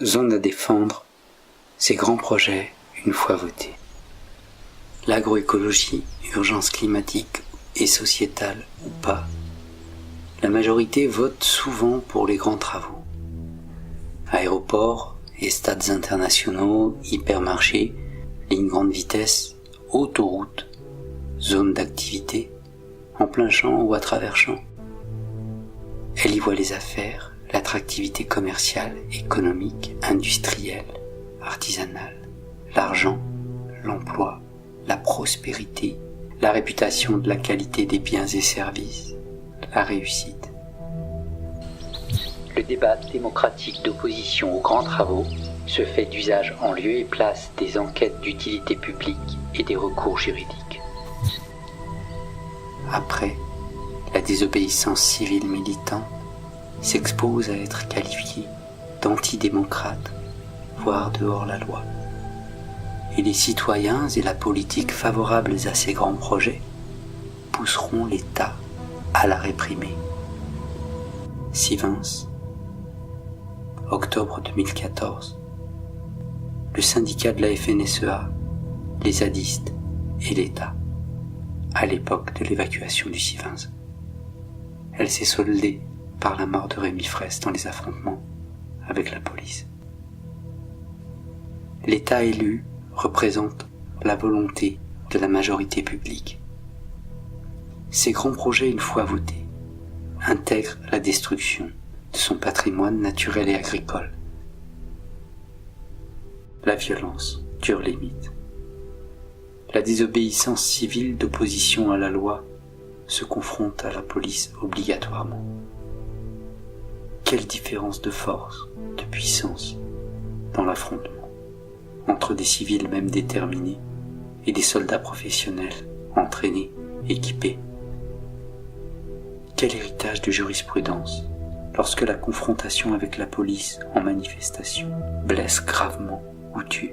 Zone à défendre, ces grands projets une fois votés. L'agroécologie, urgence climatique et sociétale ou pas, la majorité vote souvent pour les grands travaux. Aéroports et stades internationaux, hypermarchés, lignes grande vitesse, autoroutes, zones d'activité, en plein champ ou à travers champ. Elle y voit les affaires, l'attractivité commerciale, économique, industrielle, artisanale, l'argent, l'emploi, la prospérité, la réputation de la qualité des biens et services, la réussite. Le débat démocratique d'opposition aux grands travaux se fait d'usage en lieu et place des enquêtes d'utilité publique et des recours juridiques. Après, la désobéissance civile militante s'expose à être qualifiée d'antidémocrate, voire de hors-la-loi. Et les citoyens et la politique favorables à ces grands projets pousseront l'État à la réprimer. Sivens, octobre 2014. Le syndicat de la FNSEA, les zadistes et l'État, à l'époque de l'évacuation du Sivens. Elle s'est soldée par la mort de Rémi Fraisse dans les affrontements avec la police. L'État élu représente la volonté de la majorité publique. Ces grands projets, une fois votés, intègrent la destruction de son patrimoine naturel et agricole. La violence dure les mythes. La désobéissance civile d'opposition à la loi se confronte à la police obligatoirement. Quelle différence de force, de puissance dans l'affrontement entre des civils même déterminés et des soldats professionnels, entraînés, équipés. Quel héritage de jurisprudence lorsque la confrontation avec la police en manifestation blesse gravement ou tue.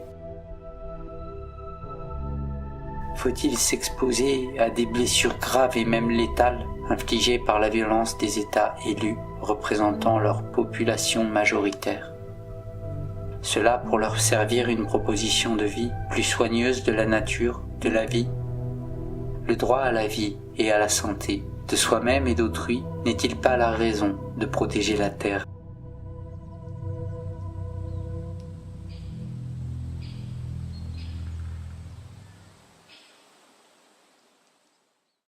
Faut-il s'exposer à des blessures graves et même létales infligées par la violence des États élus représentant leur population majoritaire? Cela pour leur servir une proposition de vie plus soigneuse de la nature, de la vie. Le droit à la vie et à la santé de soi-même et d'autrui n'est-il pas la raison de protéger la terre